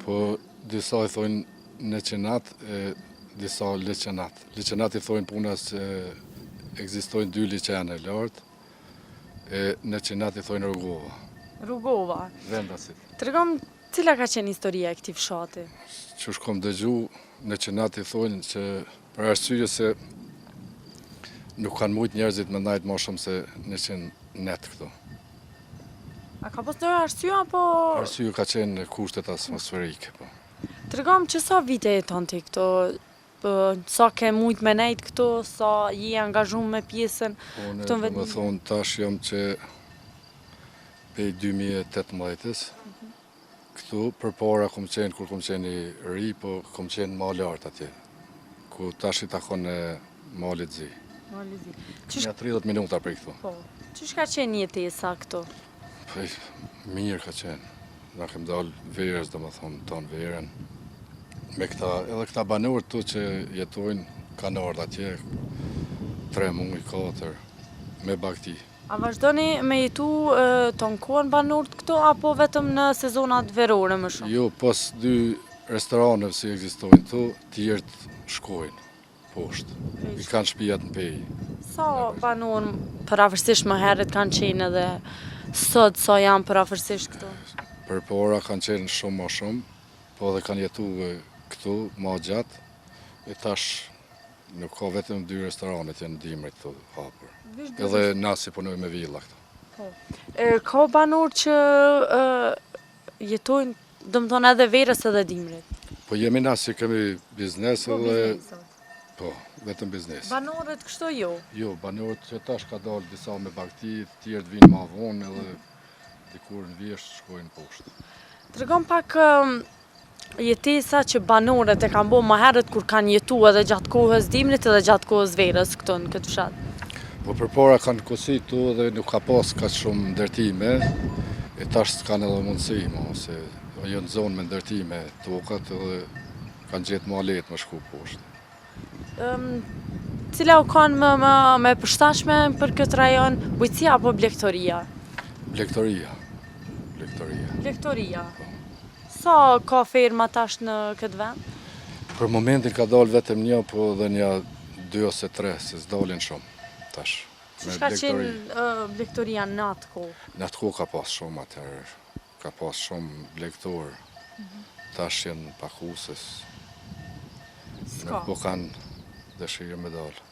Po disa i thojnë neqenat, disa liqenat. Liqenat i thojnë punës që ekzistojnë 2 liqene lartë, neqenat i thojnë rrugova. Rrugova. Vendasit. Tregom cila ka qenë historia e këtij fshati? Që shkom dëgju, neqenat i thojnë që për arsye se nuk kanë mujt njerëzit me ndajt ma shumë se 100 net këto. A ka pas ndonjë arsye apo? Arsye ka qenë kushtet atmosferike. Po. Tregom që sa vite jeton ti këto? Sa ke mujt me nejt këto, sa je angazhuar me pjesën Unë do më thonë tash jam që pej 2018-ës, këtu përpara kom qenë, kur kom qenë i ri, po kom qenë ma lartë atje, ku tash i takon e malit zi. Nja 30 minuta për këtu. Po, çish ka qenë jetesa këtu? Po, mirë ka qenë. Na kem dalë verës, do më thonë, tonë verën. Me këta, edhe këta banorë tu që jetojnë, kanë ardhur atje 3 muaj, 4, me bakti. A vazhdoni me jetu ton kohën banorët këto, apo vetëm në sezonat verore më shumë? Jo, pas 2 restoranëve si ekzistojnë tu, tjerët shkojnë poshtë. I kanë shtëpiat në pej. Sa banorë përafërsisht më herët kanë qenë edhe sot sa janë përafërsisht këtu? Përpara kanë qenë shumë ma shumë, po edhe kanë jetu këtu ma gjatë, e tash nuk ka vetëm 2 restoranet janë dimrit të hapur. Edhe na si punoj me villa këtu. Ka banorë që jetojnë, domethënë edhe verës edhe dimrit? Po jemi na si kemi biznes edhe... Po, vetëm biznes. Banorët kështu jo? Jo, banorët që tash ka dalë disa me bakti, tjerët vinë ma vonë edhe dikur në vjesht shkojnë poshtë. Tregom pak jetesa që banorët e kanë bo më herët kur kanë jetu edhe gjatë kohës dimrit edhe gjatë kohës verës këtu në këtë fshat. Po përpara kanë kosit tu dhe nuk ka pas ka shumë ndërtime, e tash s'kanë edhe mundësi, se janë zonë me ndërtime tokat edhe kanë gjetë ma letë më shku poshtë. Cila u kanë me përshtatshme për këtë rajon, bujqësia apo blegtoria? Blegtoria. Blegtoria. Sa ka ferma tash në këtë vend? Për momentin ka dalë vetëm një, po dhe një 2 ose 3, se s'dalin shumë tash. Çish ka qenë blegtoria në atë kohë? Në atë kohë ka pas shumë atëherë, ka pas shumë blegtorë. Tash janë pakusës. Nuk po kanë dëshirë me dalë.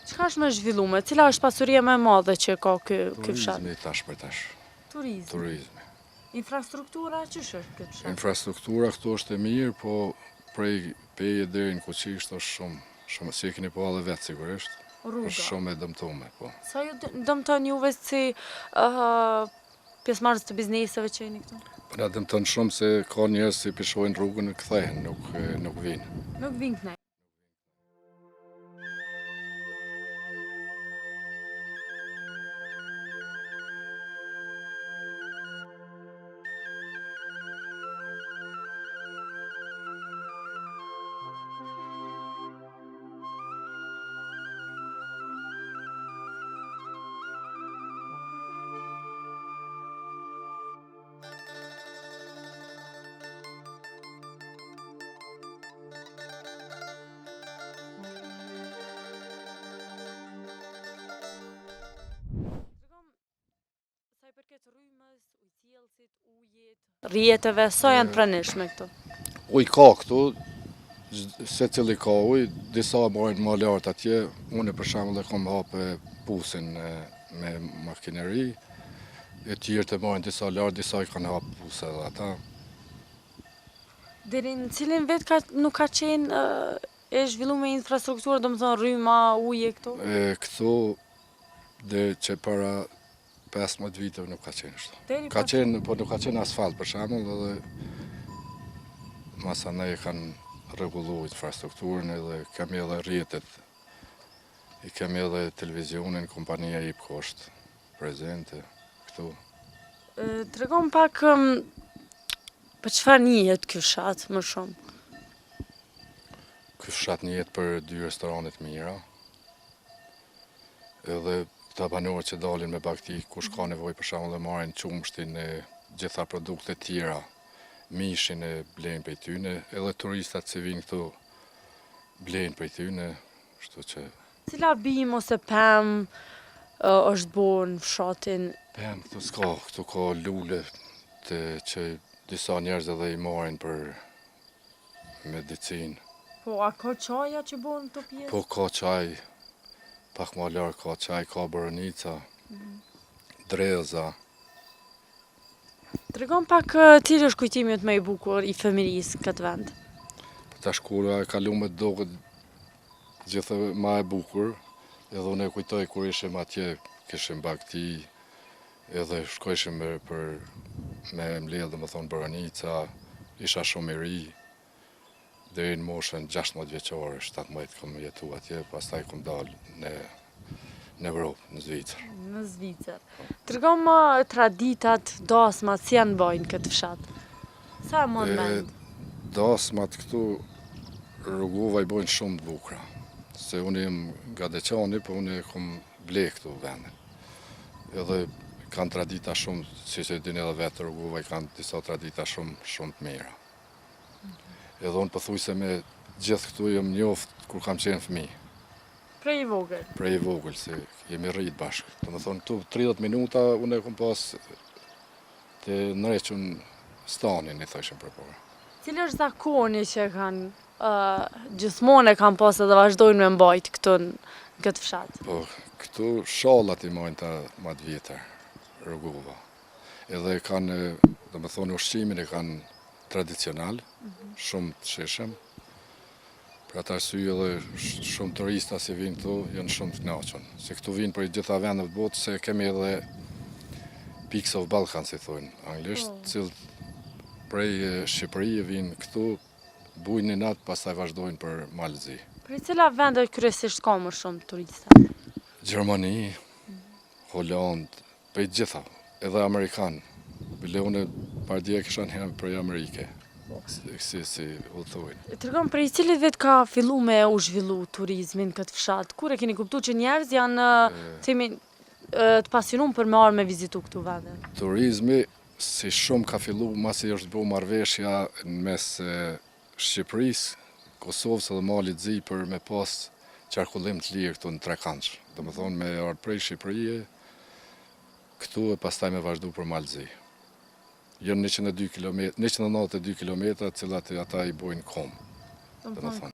Çka është më zhvilluar? Cila është pasuria më e madhe që ka ky fshat? Turizmi tash për tash. Turizmi. Infrastruktura ç'është ky fshat? Infrastruktura këtu është e mirë, po prej peje deri në Kuqisht është shumë si e keni pa edhe vetë sigurisht. Rruga. Është shumë e dëmtuar, po. Sa ju dëmton juve si pjesëmarrës të bizneseve që jeni këtu? Po na dëmton shumë se ka njerëz që pishojnë rrugën e kthehen, nuk vinë. Nuk vinë kënaj. Rrymës, ujtjellësit, ujit, rrjeteve, sa janë pranishme këtu? Uj ka këtu, se cili ka uj, disa marrin ma lartë atje, unë për shembull e kam hapë pusin me makineri, e tjerë të marrin disa lartë, disa i kanë hapë puse edhe ata. Deri në cilin vit nuk ka qenë e zhvilluar me infrastrukturë, domethënë rryma, uje këtu? Këtu, dhe që para 15 viteve nuk ka qenë ashtu. Ka qenë, po nuk ka qenë asfalt për shembull, edhe masanaj e kanë rregulluar infrastrukturën edhe kemi edhe rrjetet. I kemi edhe televizionin, kompania i është prezente këtu. Tregom pak për çfarë njihet ky fshat më shumë? Ky fshat njihet për 2 restorane të mira. Edhe këta banorët që dalin me bakti, kush ka nevojë për shembull e marrin qumshtin e gjitha produktet tjera mishin e blejnë prej tyne, edhe turistat që vinë këtu blejnë prej tyne, kështu që... Cila bim ose pem është bo në fshatin? Pem, këtu ka lule që disa njerëz edhe i marrin për medicinë. Po, a ka qaja që bo në të pjesë? Po, ka qaj, pak ma larë ka qaj, ka boronica, dreza. Tregon pak cili është kujtimi më i bukur i fëmirisë këtë vend? Tash kur e kalume doket gjithë ma e bukur, edhe unë e kujtoj kur ishim atje, kishim bakti, edhe shkojshim me mbledh dhe më thonë boronica, isha shumë i ri, deri në moshën 16 vjeqare, 17 kom jetu atje, pastaj kom dalë në Evropë, në Zvicër. Në Zvicër. Tregon më traditat, dasmat, si janë bojnë këtë fshat? Sa e mon mend? Dasmat këtu rrugova i bojnë shumë të bukra. Se unë jem nga Deqani, po unë e kom ble këtu vendin. Edhe kanë tradita shumë, si që dini edhe vetë rrugova, i kanë disa tradita shumë të mira. Edhe unë pëthuj se me gjithë këtu jem njoft kur kam qenë fëmijë. Prej i vogël? Prej i vogël, se jemi rritë bashkë. Të më thonë, këtu 30 minuta unë e kom pas të nëreqën stanin, i thëshëm për porë. Cili është zakoni që kanë gjithmonë e kanë pas edhe vazhdojnë me mbajt këtu në këtë fshat? Po, këtu shallat i majnë ta ma të vjetër, rrugova. Edhe kanë, dhe më thonë, ushqimin e kanë tradicional, shumë të shishëm. Për ata arsye edhe shumë turista që vinë këtu janë shumë të kënaqur. Se këtu vinë për gjitha vendet të botës, se kemi edhe Peaks of Balkan, si thonë anglisht, cilët prej Shqipërisë vinë këtu, bujnë një natë, pastaj vazhdojnë për Malëzi. Prej cila vende kryesisht ka më shumë turista? Gjermani, Holland, prej gjitha, edhe Amerikanë. Bile unë pardje kisha një prej Amerike. Si u thujnë. Tregon prej cilit vit ka fillu me u zhvillu turizmin këtë fshat? Kur e keni kuptu që njerëz janë të pasionum për me arë me vizitu këtu vende? Turizmi si shumë ka fillu masi është bo marrëveshja në mes Shqipërisë, Kosovës edhe Malit Zi për me pas qarkullim të lirë këtu në Trekanç. Dhe më thonë me ardhë prej Shqipërije, këtu e pastaj me vazhdu për Malit Zi. Jënë 192 kilometra, cilat ata i bojnë kom. Dhe më thonë.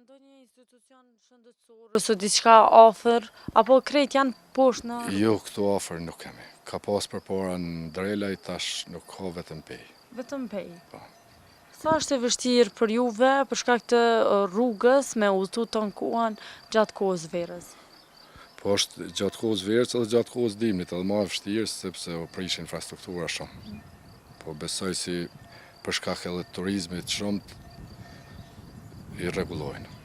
Ndonjë institucion shëndetësor ose diçka afër, apo krejt janë poshtë në... Jo, këtu afër nuk kemi. Ka pas përpara në Drelaj, tash nuk ka vetëm pej. Vetëm pej? Po. Sa është e vështirë për juve për shkak të rrugës me udhëtu të nkuan gjatë kohës verës? Po është gjatë kohës verës edhe gjatë kohës dimnit, edhe ma vështirë sepse o prish infrastruktura shumë. Po besoj si për shkak edhe turizmit shumë i rregullojnë.